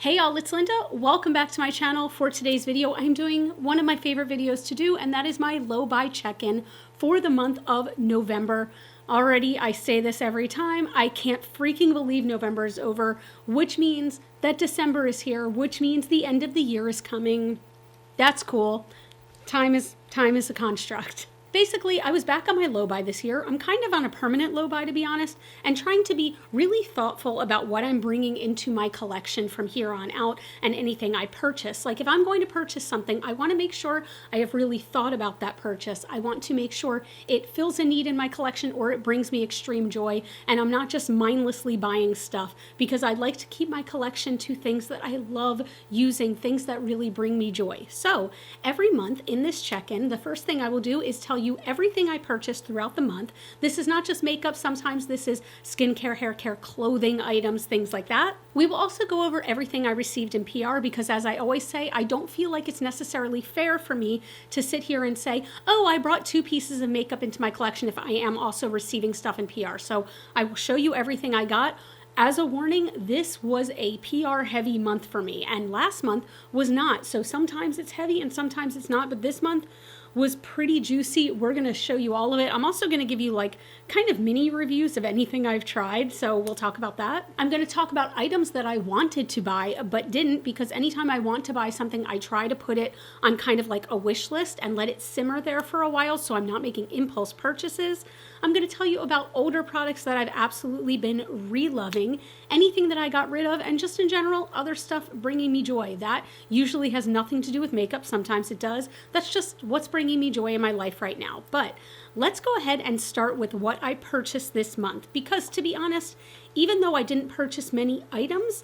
Hey y'all, it's Linda. Welcome back to my channel. For today's video, I'm doing one of my favorite videos to do, and that is my low buy check-in for the month of November. Already, I say this every time, I can't freaking believe November is over, which means that December is here, which means the end of the year is coming. That's cool. Time is a construct. Basically, I was back on my low buy this year. I'm kind of on a permanent low buy, to be honest, and trying to be really thoughtful about what I'm bringing into my collection from here on out and anything I purchase. Like if I'm going to purchase something, I want to make sure I have really thought about that purchase. I want to make sure it fills a need in my collection or it brings me extreme joy, and I'm not just mindlessly buying stuff, because I like to keep my collection to things that I love using, things that really bring me joy. So every month in this check-in, the first thing I will do is tell you everything I purchased throughout the month. This is not just makeup. Sometimes this is skincare, hair care, clothing items, things like that. We will also go over everything I received in PR, because as I always say, I don't feel like it's necessarily fair for me to sit here and say, oh, I brought 2 pieces of makeup into my collection if I am also receiving stuff in PR. So I will show you everything I got. As a warning, this was a PR heavy month for me, and last month was not. So sometimes it's heavy and sometimes it's not, but this month was pretty juicy. We're going to show you all of it. I'm also going to give you like kind of mini reviews of anything I've tried, so we'll talk about that. I'm going to talk about items that I wanted to buy but didn't, because anytime I want to buy something, I try to put it on kind of like a wish list and let it simmer there for a while so I'm not making impulse purchases. I'm going to tell you about older products that I've absolutely been re-loving, anything that I got rid of, and just in general, other stuff bringing me joy. That usually has nothing to do with makeup. Sometimes it does. That's just what's bringing me joy in my life right now. But let's go ahead and start with what I purchased this month, because to be honest, even though I didn't purchase many items,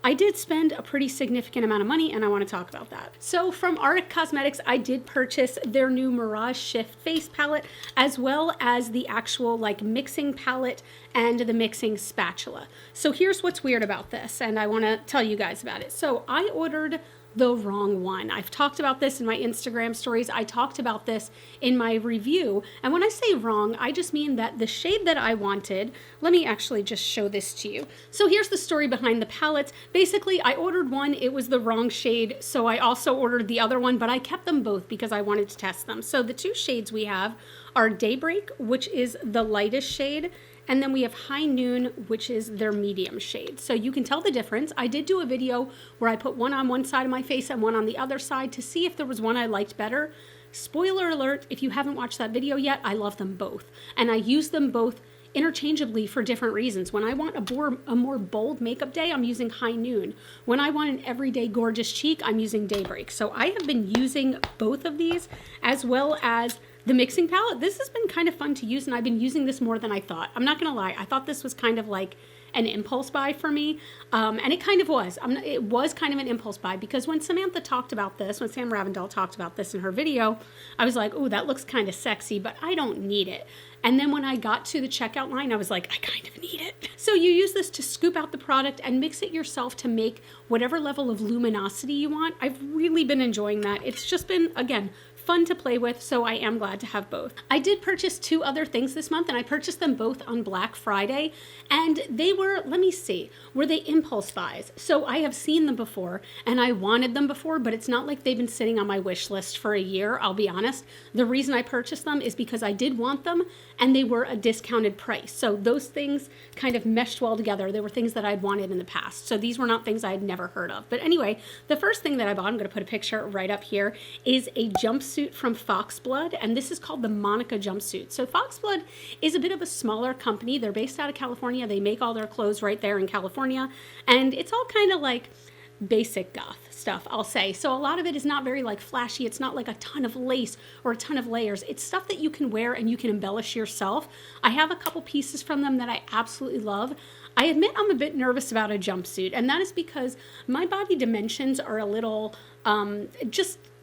I did spend a pretty significant amount of money, and I want to talk about that. So from Auric Cosmetics, I did purchase their new Mirage Shift Face Palette, as well as the actual like mixing palette and the mixing spatula. So here's what's weird about this, and I want to tell you guys about it. So I ordered the wrong one. I've talked about this in my Instagram stories. I talked about this in my review. And when I say wrong, I just mean that the shade that I wanted, let me actually just show this to you. So here's the story behind the palettes. Basically, I ordered one, it was the wrong shade. So I also ordered the other one, but I kept them both because I wanted to test them. So the 2 shades we have are Daybreak, which is the lightest shade, and then we have High Noon, which is their medium shade. So you can tell the difference. I did do a video where I put one on one side of my face and one on the other side to see if there was one I liked better. Spoiler alert, if you haven't watched that video yet, I love them both. And I use them both interchangeably for different reasons. When I want a more bold makeup day, I'm using High Noon. When I want an everyday gorgeous cheek, I'm using Daybreak. So I have been using both of these, as well as the mixing palette. This has been kind of fun to use, and I've been using this more than I thought. I'm not gonna lie, I thought this was kind of like an impulse buy for me, and it kind of was. It was kind of an impulse buy, because when Samantha talked about this, when Sam Ravendell talked about this in her video, I was like, oh, that looks kind of sexy, but I don't need it. And then when I got to the checkout line, I was like, I kind of need it. So you use this to scoop out the product and mix it yourself to make whatever level of luminosity you want. I've really been enjoying that. It's just been, again, fun to play with, so I am glad to have both. I did purchase 2 other things this month, and I purchased them both on Black Friday, and they were, let me see, were they impulse buys? So I have seen them before, and I wanted them before, but it's not like they've been sitting on my wish list for a year, I'll be honest. The reason I purchased them is because I did want them, and they were a discounted price. So those things kind of meshed well together. They were things that I'd wanted in the past. So these were not things I had never heard of. But anyway, the first thing that I bought, I'm gonna put a picture right up here, is a jumpsuit from Foxblood, and this is called the Monica jumpsuit. So Foxblood is a bit of a smaller company. They're based out of California. They make all their clothes right there in California, and it's all kind of like basic goth stuff, I'll say. So a lot of it is not very like flashy. It's not like a ton of lace or a ton of layers. It's stuff that you can wear and you can embellish yourself. I have a couple pieces from them that I absolutely love. I admit I'm a bit nervous about a jumpsuit, and that is because my body dimensions are a little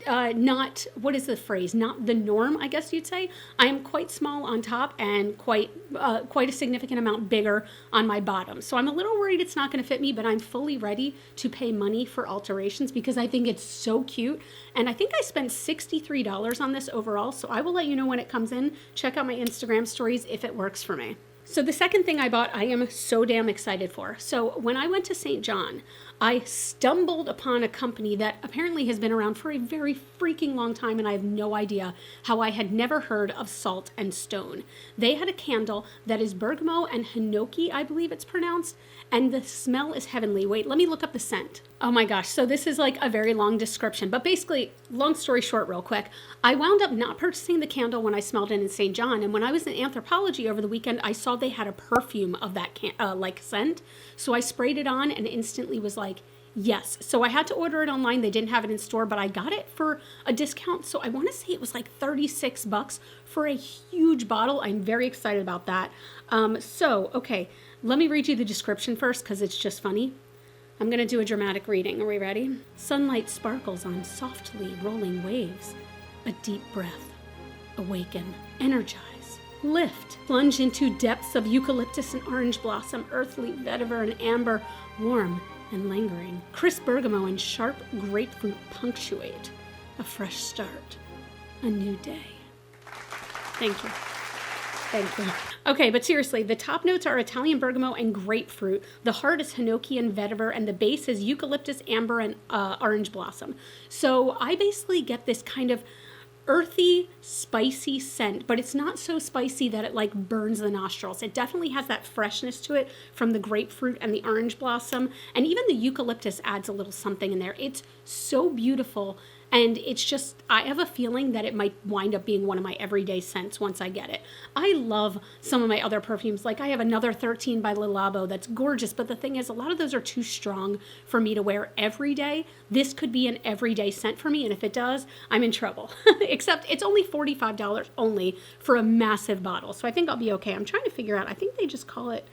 not, what is the phrase? Not the norm, I guess you'd say. I am quite small on top and quite a significant amount bigger on my bottom. So I'm a little worried it's not going to fit me, but I'm fully ready to pay money for alterations because I think it's so cute. And I think I spent $63 on this overall. So I will let you know when it comes in. Check out my Instagram stories if it works for me. So the second thing I bought, I am so damn excited for. So when I went to St. John, I stumbled upon a company that apparently has been around for a very freaking long time, and I have no idea how I had never heard of Salt and Stone. They had a candle that is Bergamot and Hinoki, I believe it's pronounced, and the smell is heavenly. Wait, let me look up the scent. Oh my gosh, so this is like a very long description, but basically, long story short real quick, I wound up not purchasing the candle when I smelled it in St. John, and when I was in Anthropologie over the weekend, I saw they had a perfume of that like scent, so I sprayed it on and instantly was like, yes. So I had to order it online. They didn't have it in store, but I got it for a discount. So I want to say it was like 36 bucks for a huge bottle. I'm very excited about that. Okay, let me read you the description first because it's just funny. I'm going to do a dramatic reading. Are we ready? Sunlight sparkles on softly rolling waves. A deep breath. Awaken. Energize. Lift. Plunge into depths of eucalyptus and orange blossom, earthly vetiver and amber, warm and lingering. Crisp bergamot and sharp grapefruit punctuate. A fresh start. A new day. Thank you. Thank you. Okay, but seriously, the top notes are Italian bergamot and grapefruit. The heart is Hinoki and vetiver, and the base is eucalyptus, amber, and orange blossom. So I basically get this kind of earthy, spicy scent, but it's not so spicy that it like burns the nostrils. It definitely has that freshness to it from the grapefruit and the orange blossom, and even the eucalyptus adds a little something in there. It's so beautiful, and it's just, I have a feeling that it might wind up being one of my everyday scents once I get it. I love some of my other perfumes. Like I have another 13 by Le Labo that's gorgeous, but the thing is, a lot of those are too strong for me to wear every day. This could be an everyday scent for me, and if it does, I'm in trouble. Except it's only $45 only for a massive bottle, so I think I'll be okay. I'm trying to figure out, I think they just call it,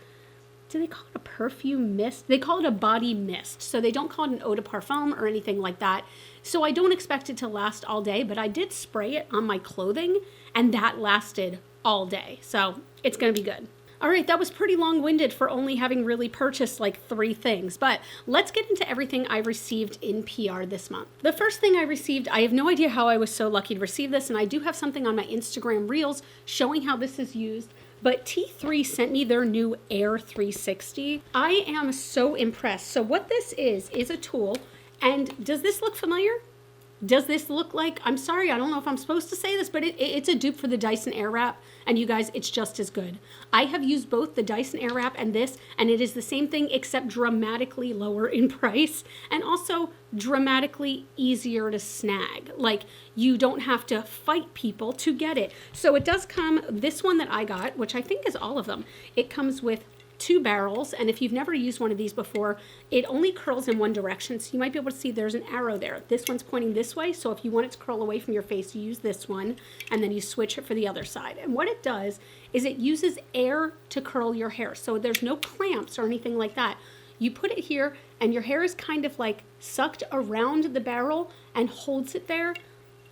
do they call it a perfume mist? They call it a body mist. So they don't call it an eau de parfum or anything like that. So I don't expect it to last all day, but I did spray it on my clothing and that lasted all day. So it's going to be good. All right, that was pretty long-winded for only having really purchased like 3 things, but let's get into everything I received in PR this month. The first thing I received, I have no idea how I was so lucky to receive this, and I do have something on my Instagram Reels showing how this is used. But T3 sent me their new Aire 360. I am so impressed. So what this is a tool. And does this look familiar? Does this look like, I'm sorry, I don't know if I'm supposed to say this, but it's a dupe for the Dyson Airwrap. And you guys, it's just as good. I have used both the Dyson Airwrap and this, and it is the same thing except dramatically lower in price and also dramatically easier to snag. Like you don't have to fight people to get it. So it does come, this one that I got, which I think is all of them, it comes with 2 barrels, and if you've never used one of these before, it only curls in one direction, so you might be able to see there's an arrow there. This one's pointing this way, so if you want it to curl away from your face, you use this one, and then you switch it for the other side. And what it does is it uses air to curl your hair, so there's no clamps or anything like that. You put it here, and your hair is kind of like sucked around the barrel and holds it there.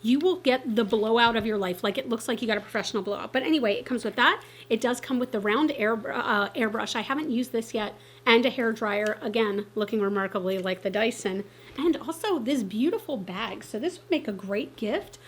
You will get the blowout of your life. Like it looks like you got a professional blowout. But anyway, it comes with that. It does come with the round airbrush. I haven't used this yet. And a hair dryer. Again, looking remarkably like the Dyson. And also this beautiful bag. So this would make a great gift.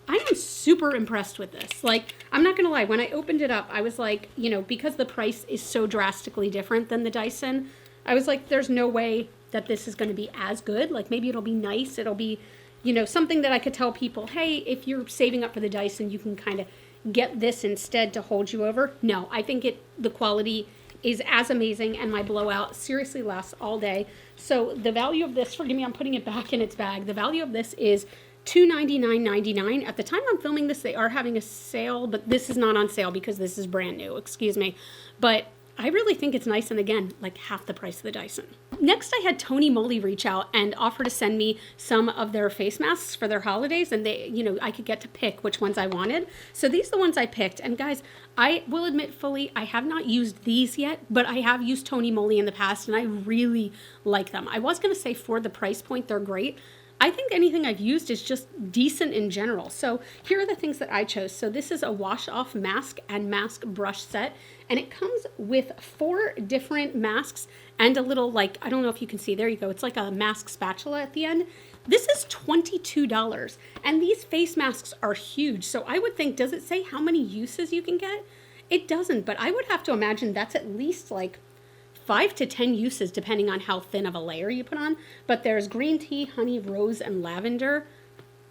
I am super impressed with this. Like, I'm not going to lie. When I opened it up, I was like, you know, because the price is so drastically different than the Dyson, I was like, there's no way that this is going to be as good. Like maybe it'll be nice. It'll be, you know, something that I could tell people, hey, if you're saving up for the Dyson, you can kind of get this instead to hold you over. No, I think the quality is as amazing, and my blowout seriously lasts all day. So the value of this, forgive me, I'm putting it back in its bag. The value of this is $299.99. At the time I'm filming this, they are having a sale, but this is not on sale because this is brand new, excuse me. But I really think it's nice, and again, like half the price of the Dyson. Next, I had Tony Moly reach out and offer to send me some of their face masks for their holidays, and they, you know, I could get to pick which ones I wanted. So these are the ones I picked, and guys, I will admit fully, I have not used these yet, but I have used Tony Moly in the past, and I really like them. I was going to say for the price point, they're great. I think anything I've used is just decent in general. So here are the things that I chose. So this is a wash off mask and mask brush set, and it comes with 4 different masks and a little, like, I don't know if you can see, there you go. It's like a mask spatula at the end. This is $22, and these face masks are huge. So I would think, does it say how many uses you can get? It doesn't, but I would have to imagine that's at least like 5 to 10 uses depending on how thin of a layer you put on. But there's green tea, honey, rose, and lavender.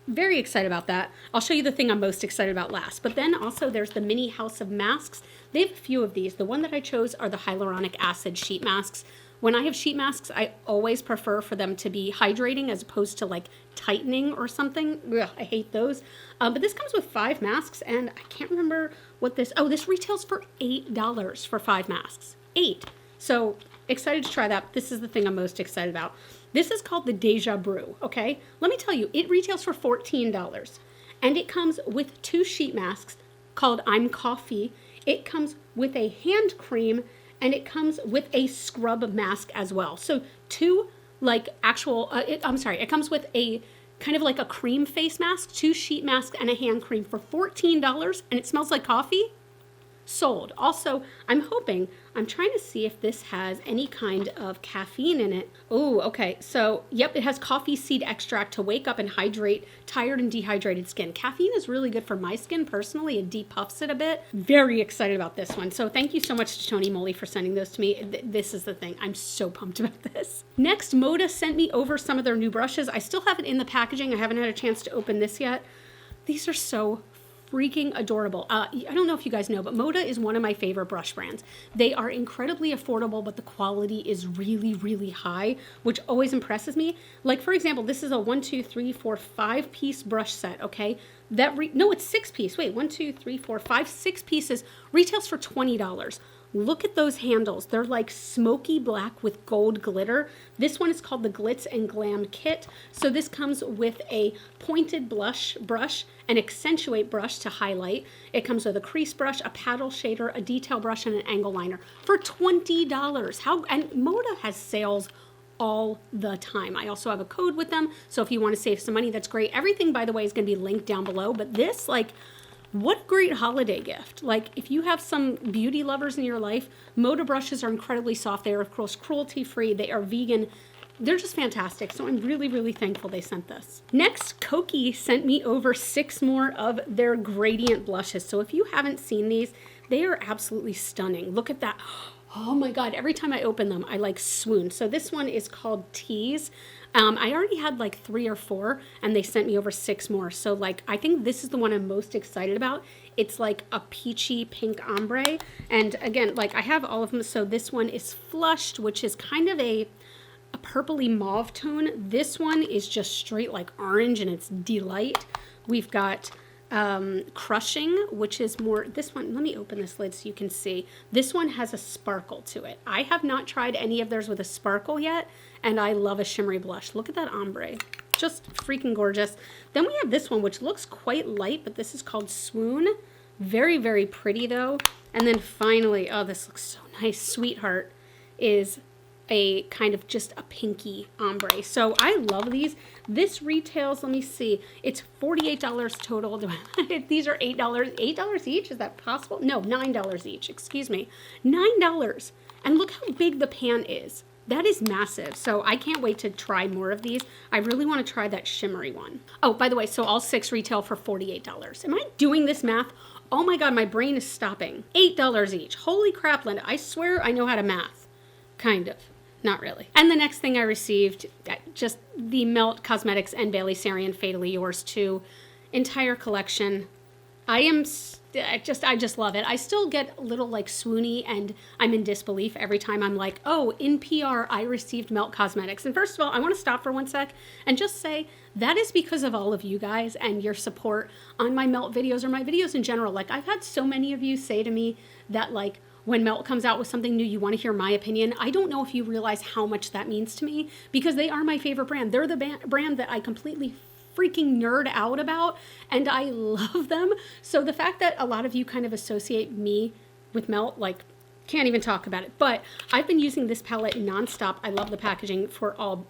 Very excited about that. I'll show you the thing I'm most excited about last. But then also there's the mini house of masks. They have a few of these. The one that I chose are the hyaluronic acid sheet masks. When I have sheet masks, I always prefer for them to be hydrating as opposed to like tightening or something. Ugh, I hate those. But this comes with 5 masks, and I can't remember what this, oh, this retails for $8 for 5 masks. 8. So excited to try that. This is the thing I'm most excited about. This is called the Deja Brew, okay? Let me tell you, it retails for $14, and it comes with 2 sheet masks called I'm Coffee. It comes with a hand cream, and it comes with a scrub mask as well. So 2 like actual, it comes with a kind of like a cream face mask, 2 sheet masks, and a hand cream for $14, and it smells like coffee. Sold. Also, I'm trying to see if this has any kind of caffeine in it. Oh, okay. So, yep, it has coffee seed extract to wake up and hydrate tired and dehydrated skin. Caffeine is really good for my skin personally. It depuffs it a bit. Very excited about this one. So thank you so much to Tony Moly for sending those to me. This is the thing. I'm so pumped about this. Next, Moda sent me over some of their new brushes. I still have it in the packaging. I haven't had a chance to open this yet. These are so freaking adorable. I don't know if you guys know, but Moda is one of my favorite brush brands. They are incredibly affordable, but the quality is really, really high, which always impresses me. Like, for example, this is a 1, 2, 3, 4, 5 piece brush set, okay? No, it's 6 piece. Wait, 1, 2, 3, 4, 5, 6 pieces. Retails for $20. Look at those handles. They're like smoky black with gold glitter. This one is called the Glitz and Glam Kit. So this comes with a pointed brush, an accentuate brush to highlight. It comes with a crease brush, a paddle shader, a detail brush, and an angle liner for $20. And Moda has sales all the time. I also have a code with them. So if you want to save some money, that's great. Everything, by the way, is going to be linked down below. But this, like, what a great holiday gift. Like, if you have some beauty lovers in your life, Moda brushes are incredibly soft. They are, of course, cruelty-free. They are vegan. They're just fantastic. So I'm really, really thankful they sent this. Next, Koki sent me over 6 more of their gradient blushes. So if you haven't seen these, they are absolutely stunning. Look at that. Oh my God, every time I open them, I like swoon. So this one is called Tease. I already had like 3 or 4, and they sent me over 6 more. So like, I think this is the one I'm most excited about. It's like a peachy pink ombre. And again, like I have all of them. So this one is Flushed, which is kind of a purpley mauve tone. This one is just straight like orange, and it's Delight. We've got Crushing, which is more, this one, let me open this lid so you can see. This one has a sparkle to it. I have not tried any of theirs with a sparkle yet, and I love a shimmery blush. Look at that ombre. Just freaking gorgeous. Then we have this one, which looks quite light, but this is called Swoon. Very, very pretty though. And then finally, oh, this looks so nice. Sweetheart is a kind of just a pinky ombre. So I love these. This retails, let me see, it's $48 total. These are $8. $8 each? Is that possible? No, $9 each. Excuse me. $9. And look how big the pan is. That is massive. So I can't wait to try more of these. I really want to try that shimmery one. Oh, by the way, so all 6 retail for $48. Am I doing this math? Oh my God, my brain is stopping. $8 each. Holy crap, Linda. I swear I know how to math. Kind of. Not really. And the next thing I received, just the Melt Cosmetics and Bailey Sarian Fatally Yours 2 entire collection. I just love it. I still get a little like swoony, and I'm in disbelief every time I'm like, oh, in PR, I received Melt Cosmetics. And first of all, I want to stop for one sec and just say that is because of all of you guys and your support on my Melt videos or my videos in general. Like, I've had so many of you say to me that, like, when Melt comes out with something new, you want to hear my opinion. I don't know if you realize how much that means to me, because they are my favorite brand. They're the brand that I completely freaking nerd out about, and I love them. So the fact that a lot of you kind of associate me with Melt, like, can't even talk about it. But I've been using this palette nonstop. I love the packaging for all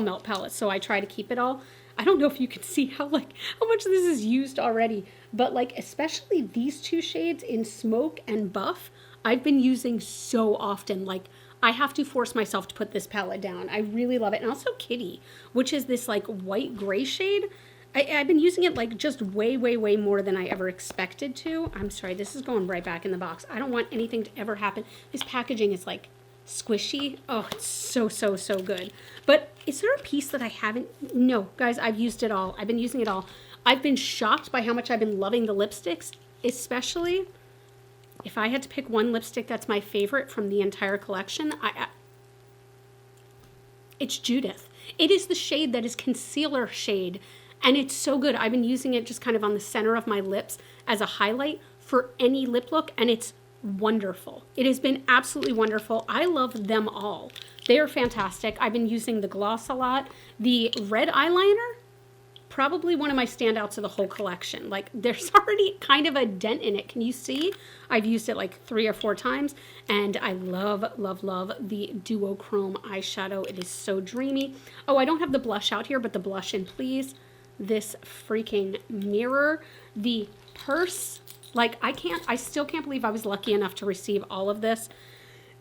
Melt palettes, so I try to keep it all. I don't know if you can see how much this is used already, but like especially these 2 shades in Smoke and Buff, I've been using so often. Like, I have to force myself to put this palette down. I really love it. And also Kitty, which is this like white gray shade. I've been using it like just way, way, way more than I ever expected to. I'm sorry, this is going right back in the box. I don't want anything to ever happen. This packaging is like squishy. Oh, it's so, so, so good. But is there a piece that I haven't? No, guys, I've used it all. I've been using it all. I've been shocked by how much I've been loving the lipsticks, especially if I had to pick one lipstick that's my favorite from the entire collection. It's Judith. It is the shade that is concealer shade, and it's so good. I've been using it just kind of on the center of my lips as a highlight for any lip look, and it's wonderful. It has been absolutely wonderful. I love them all. They are fantastic. I've been using the gloss a lot. The red eyeliner, probably one of my standouts of the whole collection. Like, there's already kind of a dent in it. Can you see? I've used it like 3 or 4 times, and I love, love, love the duochrome eyeshadow. It is so dreamy. Oh, I don't have the blush out here, but the blush in, please. This freaking mirror, the purse. Like, I still can't believe I was lucky enough to receive all of this.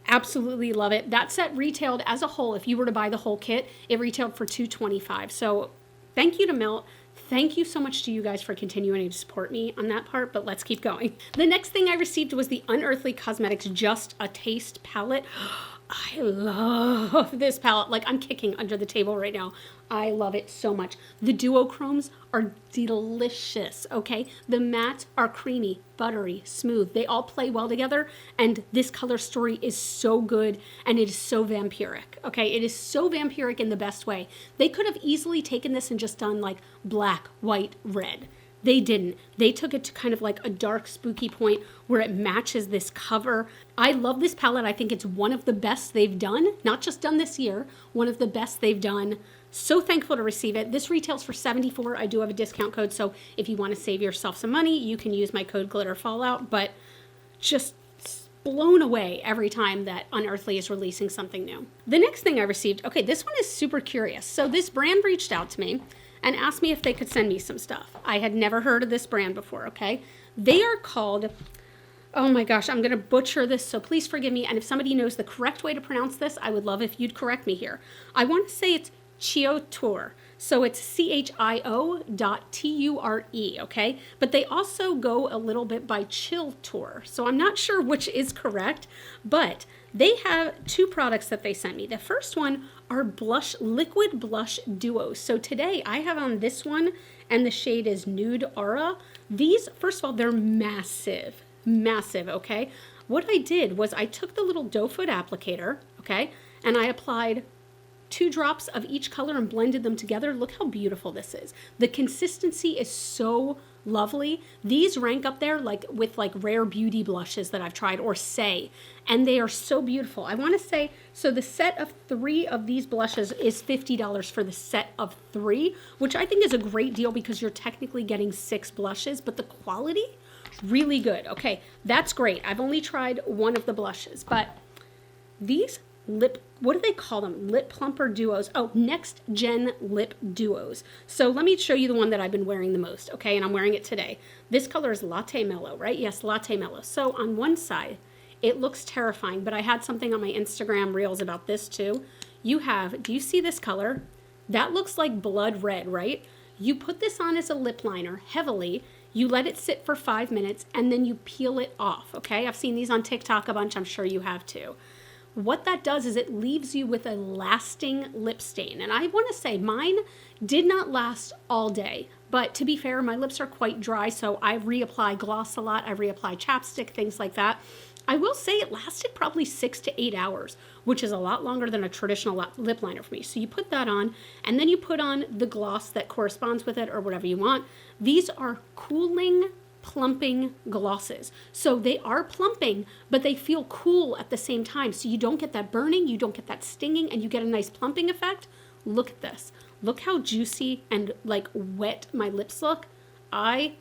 Absolutely love it. That set retailed as a whole. If you were to buy the whole kit, it retailed for $225. So thank you to Melt. Thank you so much to you guys for continuing to support me on that part, but let's keep going. The next thing I received was the Unearthly Cosmetics Just a Taste palette. I love this palette. Like, I'm kicking under the table right now. I love it so much. The duochromes are delicious, okay? The mattes are creamy, buttery, smooth. They all play well together, and this color story is so good, and it is so vampiric, okay? It is so vampiric in the best way. They could have easily taken this and just done like black, white, red. They didn't. They took it to kind of like a dark, spooky point where it matches this cover. I love this palette. I think it's one of the best they've done, not just done this year, one of the best they've done. So thankful to receive it. This retails for $74. I do have a discount code, so if you want to save yourself some money, you can use my code GLITTERFallout, but just blown away every time that Unearthly is releasing something new. The next thing I received, okay, this one is super curious. So this brand reached out to me and asked me if they could send me some stuff. I had never heard of this brand before, okay? They are called, oh my gosh, I'm gonna butcher this, so please forgive me. And if somebody knows the correct way to pronounce this, I would love if you'd correct me here. I want to say it's Chioture. So it's CHIO.TURE, okay? But they also go a little bit by Chill Tour. So I'm not sure which is correct, but they have 2 products that they sent me. The first one are liquid blush duos. So today I have on this one, and the shade is Nude Aura. These, first of all, they're massive, massive, okay? What I did was I took the little doe foot applicator, okay, and I applied 2 drops of each color and blended them together. Look how beautiful this is. The consistency is so lovely. These rank up there like with like rare beauty blushes that I've tried, or Say, and they are so beautiful. I want to say, so the set of 3 of these blushes is $50 for the set of 3, which I think is a great deal because you're technically getting 6 blushes, but the quality, really good. Okay, that's great. I've only tried one of the blushes, but these what do they call them? Lip plumper duos. Oh, next gen lip duos. So let me show you the one that I've been wearing the most, okay? And I'm wearing it today. This color is Latte Mellow, right? Yes, Latte Mellow. So on one side, it looks terrifying, but I had something on my Instagram reels about this too. Do you see this color? That looks like blood red, right? You put this on as a lip liner heavily, you let it sit for 5 minutes, and then you peel it off, okay? I've seen these on TikTok a bunch. I'm sure you have too. What that does is it leaves you with a lasting lip stain. And I want to say mine did not last all day. But to be fair, my lips are quite dry, so I reapply gloss a lot. I reapply chapstick, things like that. I will say it lasted probably 6 to 8 hours, which is a lot longer than a traditional lip liner for me. So you put that on, and then you put on the gloss that corresponds with it or whatever you want. These are cooling, plumping glosses. So they are plumping, but they feel cool at the same time. So you don't get that burning, you don't get that stinging, and you get a nice plumping effect. Look at this. Look how juicy and like wet my lips look. I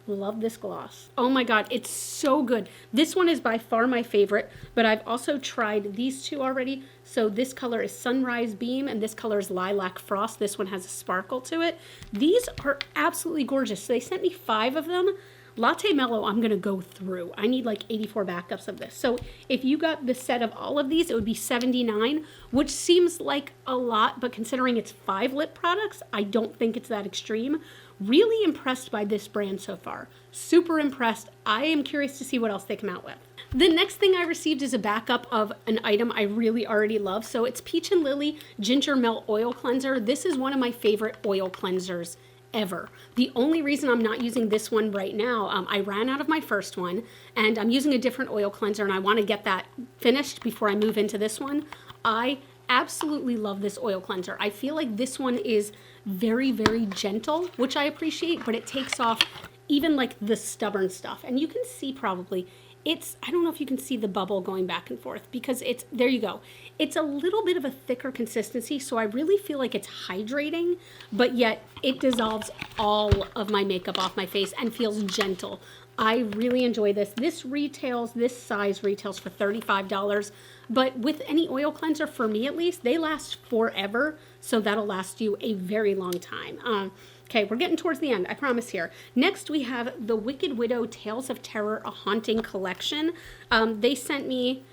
love this gloss. Oh my God, it's so good. This one is by far my favorite, but I've also tried these 2 already. So this color is Sunrise Beam, and this color is Lilac Frost. This one has a sparkle to it. These are absolutely gorgeous. So they sent me 5 of them. Latte Mellow, I'm gonna go through. I need like 84 backups of this. So if you got the set of all of these, it would be $79, which seems like a lot, but considering it's 5 lip products, I don't think it's that extreme. Really impressed by this brand so far. Super impressed. I am curious to see what else they come out with. The next thing I received is a backup of an item I really already love. So it's Peach and Lily Ginger Melt Oil Cleanser. This is one of my favorite oil cleansers ever. The only reason I'm not using this one right now, I ran out of my first one and I'm using a different oil cleanser and I want to get that finished before I move into this one. I absolutely love this oil cleanser. I feel like this one is very, very gentle, which I appreciate, but it takes off even like the stubborn stuff. And you can see probably I don't know if you can see the bubble going back and forth because there you go. It's a little bit of a thicker consistency, so I really feel like it's hydrating, but yet it dissolves all of my makeup off my face and feels gentle. I really enjoy this. This size retails for $35, but with any oil cleanser, for me at least, they last forever, so that'll last you a very long time. Okay, we're getting towards the end, I promise here. Next, we have the Wicked Widow Tales of Terror, a Haunting Collection. They sent me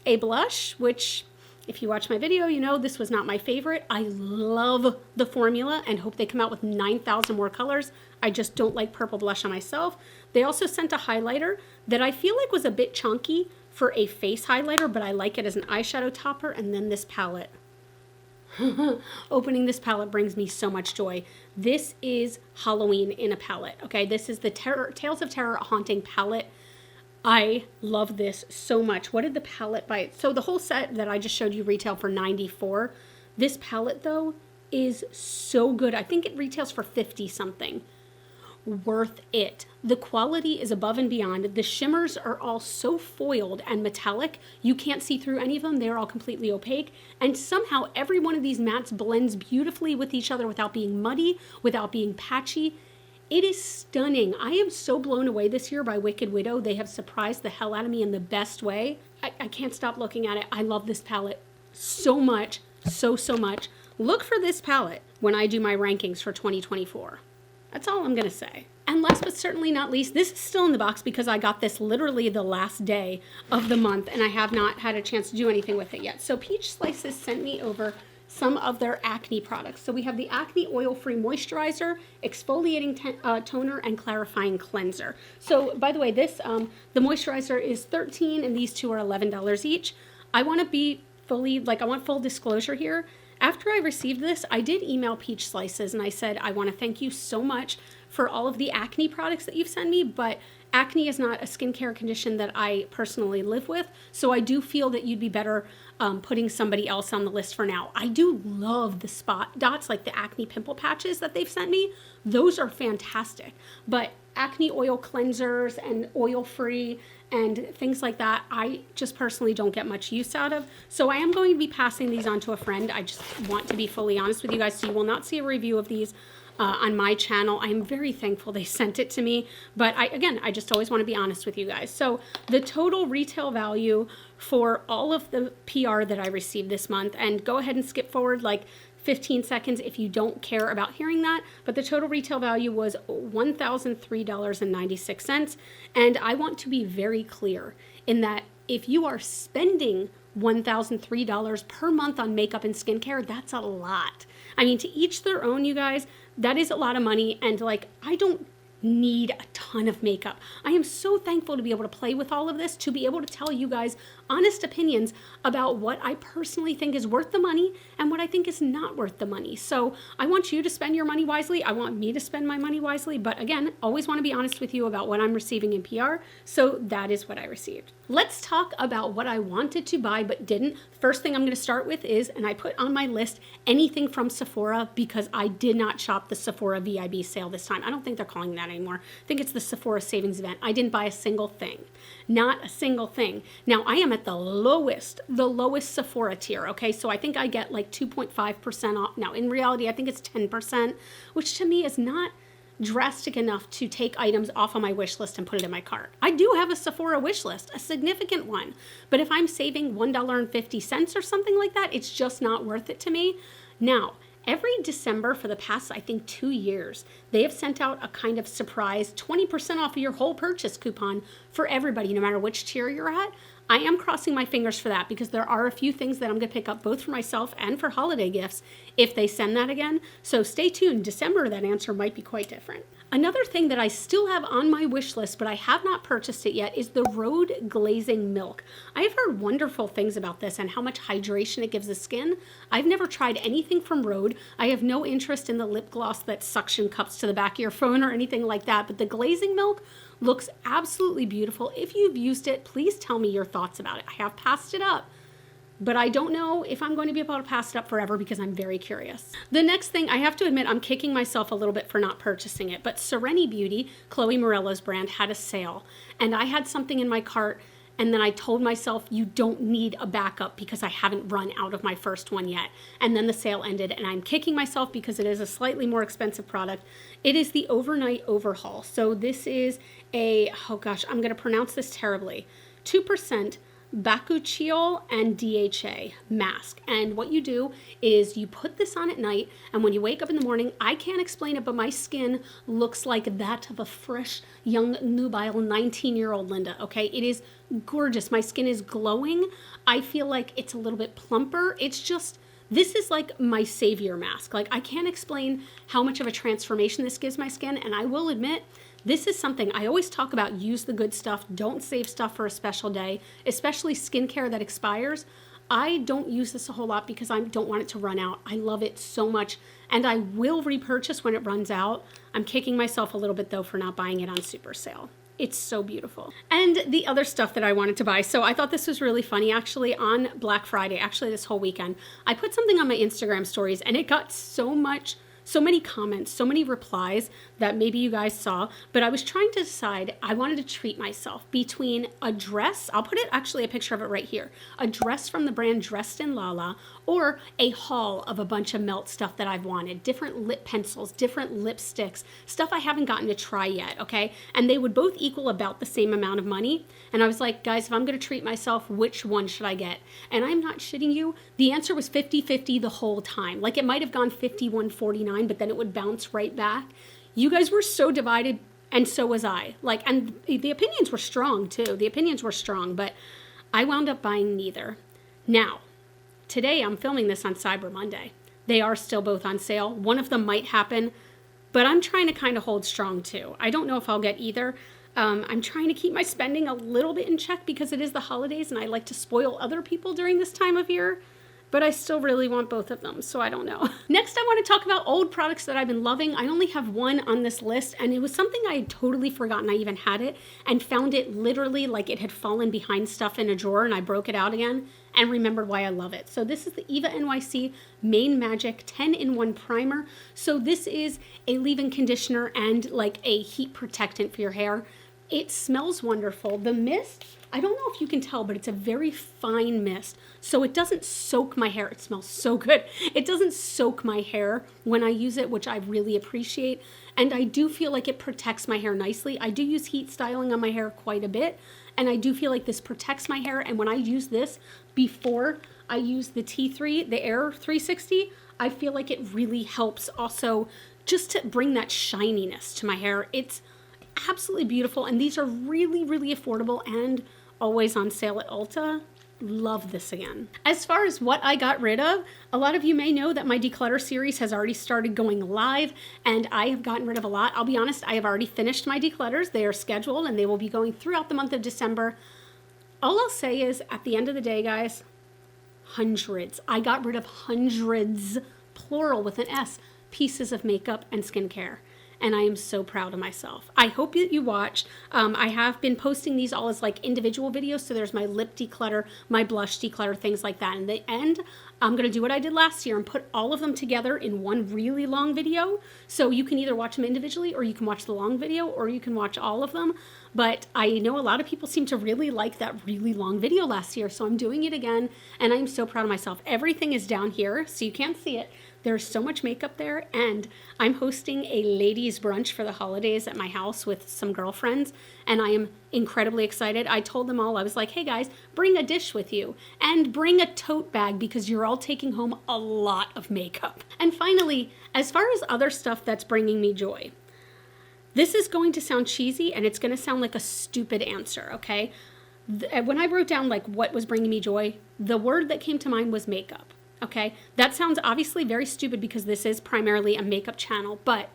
a blush, which, if you watch my video, you know this was not my favorite. I love the formula and hope they come out with 9,000 more colors. I just don't like purple blush on myself. They also sent a highlighter that I feel like was a bit chunky for a face highlighter, but I like it as an eyeshadow topper, and then this palette. Opening this palette brings me so much joy. This is Halloween in a palette. Okay, this is the Tales of Terror Haunting palette. I love this so much. What did the palette buy? So the whole set that I just showed you retail for $94. This palette though is so good. I think it retails for 50 something. Worth it. The quality is above and beyond. The shimmers are all so foiled and metallic, you can't see through any of them. They're all completely opaque. And somehow every one of these mattes blends beautifully with each other without being muddy, without being patchy. It is stunning. I am so blown away this year by Wicked Widow. They have surprised the hell out of me in the best way. I can't stop looking at it. I love this palette so much, so much. Look for this palette when I do my rankings for 2024. That's all I'm gonna say. And last but certainly not least, this is still in the box because I got this literally the last day of the month and I have not had a chance to do anything with it yet. So Peach Slices sent me over some of their acne products. So we have the Acne Oil-Free Moisturizer, Exfoliating Toner, and Clarifying Cleanser. So by the way, this the moisturizer is $13 and these two are $11 each. I want to be I want full disclosure here. After I received this, I did email Peach Slices and I said, I want to thank you so much for all of the acne products that you've sent me, but acne is not a skincare condition that I personally live with, so I do feel that you'd be better putting somebody else on the list for now. I do love the spot dots, like the acne pimple patches that they've sent me. Those are fantastic, but acne oil cleansers and oil-free and things like that, I just personally don't get much use out of. So I am going to be passing these on to a friend. I just want to be fully honest with you guys, so you will not see a review of these on my channel. I am very thankful they sent it to me, but I just always want to be honest with you guys. So the total retail value for all of the PR that I received this month, and go ahead and skip forward like 15 seconds if you don't care about hearing that, but the total retail value was $1,003.96. And I want to be very clear in that if you are spending $1,003 per month on makeup and skincare, that's a lot. I mean, to each their own, you guys. That is a lot of money, and like, I don't need a ton of makeup. I am so thankful to be able to play with all of this, to be able to tell you guys honest opinions about what I personally think is worth the money and what I think is not worth the money. So I want you to spend your money wisely. I want me to spend my money wisely, but again, always want to be honest with you about what I'm receiving in PR. So that is what I received. Let's talk about what I wanted to buy but didn't. First thing I'm going to start with is, and I put on my list anything from Sephora because I did not shop the Sephora VIB sale this time. I don't think they're calling that anymore. I think it's the Sephora savings event. I didn't buy a single thing. Not a single thing. Now I am at the lowest Sephora tier, okay? So I think I get like 2.5% off. Now in reality, I think it's 10%, which to me is not drastic enough to take items off of my wish list and put it in my cart. I do have a Sephora wish list, a significant one, but if I'm saving $1.50 or something like that, it's just not worth it to me. Now, Every December for the past, I think, 2 years, they have sent out a kind of surprise 20% off of your whole purchase coupon for everybody, no matter which tier you're at. I am crossing my fingers for that because there are a few things that I'm going to pick up both for myself and for holiday gifts if they send that again. So stay tuned. December, that answer might be quite different. Another thing that I still have on my wish list, but I have not purchased it yet, is the Rhode Glazing Milk. I have heard wonderful things about this and how much hydration it gives the skin. I've never tried anything from Rhode. I have no interest in the lip gloss that suction cups to the back of your phone or anything like that, but the glazing milk looks absolutely beautiful. If you've used it, please tell me your thoughts about it. I have passed it up, but I don't know if I'm going to be able to pass it up forever because I'm very curious. The next thing, I have to admit, I'm kicking myself a little bit for not purchasing it, but Sireni Beauty, Chloe Morella's brand, had a sale, and I had something in my cart, and then I told myself, you don't need a backup because I haven't run out of my first one yet. And then the sale ended, and I'm kicking myself because it is a slightly more expensive product. It is the Overnight Overhaul. So this is a, oh gosh, I'm going to pronounce this terribly, 2% bakuchiol and DHA mask. And what you do is you put this on at night, and when you wake up in the morning, I can't explain it, but my skin looks like that of a fresh, young, nubile 19-year-old Linda, okay? It is gorgeous. My skin is glowing. I feel like it's a little bit plumper. It's just, this is like my savior mask. Like, I can't explain how much of a transformation this gives my skin, and I will admit, this is something I always talk about. Use the good stuff. Don't save stuff for a special day, especially skincare that expires. I don't use this a whole lot because I don't want it to run out. I love it so much, and I will repurchase when it runs out. I'm kicking myself a little bit, though, for not buying it on super sale. It's so beautiful. And the other stuff that I wanted to buy. So I thought this was really funny. Actually, on Black Friday, actually this whole weekend, I put something on my Instagram stories, and it got so many comments, so many replies that maybe you guys saw, but I was trying to decide, I wanted to treat myself between a dress, I'll put it, actually a picture of it right here, a dress from the brand Dressed in Lala, or a haul of a bunch of melt stuff that I've wanted, different lip pencils, different lipsticks, stuff I haven't gotten to try yet, okay? And they would both equal about the same amount of money. And I was like, guys, if I'm gonna treat myself, which one should I get? And I'm not shitting you, the answer was 50-50 the whole time. Like, it might have gone 51-49, but then it would bounce right back. You guys were so divided, and so was I. Like, and the opinions were strong too. The opinions were strong, but I wound up buying neither. Now, today I'm filming this on Cyber Monday. They are still both on sale. One of them might happen, but I'm trying to kind of hold strong too. I don't know if I'll get either. I'm trying to keep my spending a little bit in check because it is the holidays and I like to spoil other people during this time of year. But I still really want both of them, so I don't know. Next, I want to talk about old products that I've been loving. I only have one on this list, and it was something I had totally forgotten I even had it, and found it literally like it had fallen behind stuff in a drawer, and I broke it out again, and remembered why I love it. So this is the Eva NYC Main Magic 10-in-1 Primer. So this is a leave-in conditioner and like a heat protectant for your hair. It smells wonderful. The mist, I don't know if you can tell, but it's a very fine mist. So it doesn't soak my hair. It smells so good. It doesn't soak my hair when I use it, which I really appreciate. And I do feel like it protects my hair nicely. I do use heat styling on my hair quite a bit. And I do feel like this protects my hair. And when I use this before I use the T3, the Aire 360, I feel like it really helps also just to bring that shininess to my hair. It's absolutely beautiful, and these are really, really affordable and always on sale at Ulta. Love this again. As far as what I got rid of, a lot of you may know that my declutter series has already started going live, and I have gotten rid of a lot. I'll be honest, I have already finished my declutters. They are scheduled, and they will be going throughout the month of December. All I'll say is, at the end of the day, guys, hundreds. I got rid of hundreds, plural with an S, pieces of makeup and skincare. And I am so proud of myself. I hope that you watched. I have been posting these all as like individual videos. So there's my lip declutter, my blush declutter, things like that. In the end, I'm gonna do what I did last year and put all of them together in one really long video. So you can either watch them individually, or you can watch the long video, or you can watch all of them. But I know a lot of people seem to really like that really long video last year. So I'm doing it again, and I'm so proud of myself. Everything is down here, so you can't see it. There's so much makeup there, and I'm hosting a ladies brunch for the holidays at my house with some girlfriends, and I am incredibly excited. I told them all, I was like, hey guys, bring a dish with you and bring a tote bag because you're all taking home a lot of makeup. And finally, as far as other stuff that's bringing me joy, this is going to sound cheesy and it's going to sound like a stupid answer, okay? When I wrote down like what was bringing me joy, the word that came to mind was makeup. Okay, that sounds obviously very stupid because this is primarily a makeup channel, but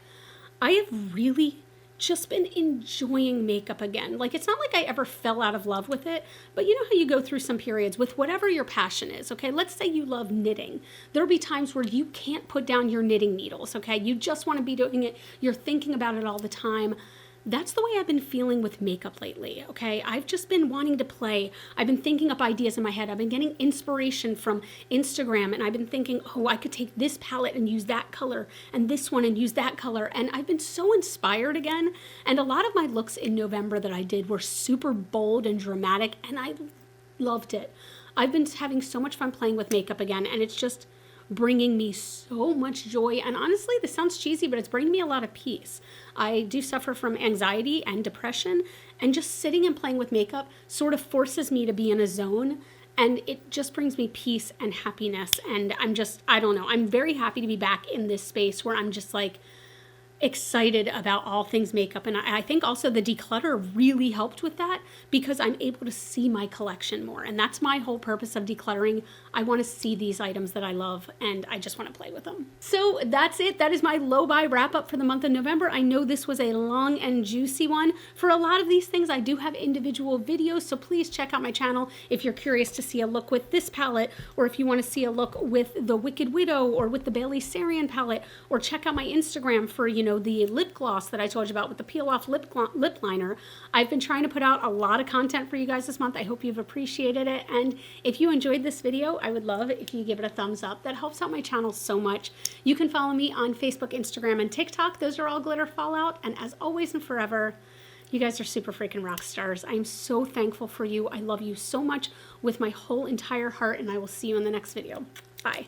I have really just been enjoying makeup again. Like, it's not like I ever fell out of love with it, but you know how you go through some periods with whatever your passion is, okay? Let's say you love knitting. There'll be times where you can't put down your knitting needles, okay? You just want to be doing it. You're thinking about it all the time. That's the way I've been feeling with makeup lately, okay? I've just been wanting to play. I've been thinking up ideas in my head. I've been getting inspiration from Instagram, and I've been thinking, oh, I could take this palette and use that color, and this one and use that color, and I've been so inspired again. And a lot of my looks in November that I did were super bold and dramatic, and I loved it. I've been having so much fun playing with makeup again, and it's just bringing me so much joy. And honestly, this sounds cheesy, but it's bringing me a lot of peace. I do suffer from anxiety and depression, and just sitting and playing with makeup sort of forces me to be in a zone, and it just brings me peace and happiness. And I don't know, I'm very happy to be back in this space where I'm just like excited about all things makeup. And I think also the declutter really helped with that because I'm able to see my collection more. And that's my whole purpose of decluttering. I want to see these items that I love and I just want to play with them. So that's it. That is my low buy wrap up for the month of November. I know this was a long and juicy one. For a lot of these things, I do have individual videos, so please check out my channel if you're curious to see a look with this palette, or if you want to see a look with the Wicked Widow or with the Bailey Sarian palette, or check out my Instagram for, you know, the lip gloss that I told you about with the peel off lip liner. I've been trying to put out a lot of content for you guys this month. I hope you've appreciated it. And if you enjoyed this video, I would love if you give it a thumbs up. That helps out my channel so much. You can follow me on Facebook, Instagram, and TikTok. Those are all Glitter Fallout. And as always and forever, you guys are super freaking rock stars. I'm so thankful for you. I love you so much with my whole entire heart, and I will see you in the next video. Bye.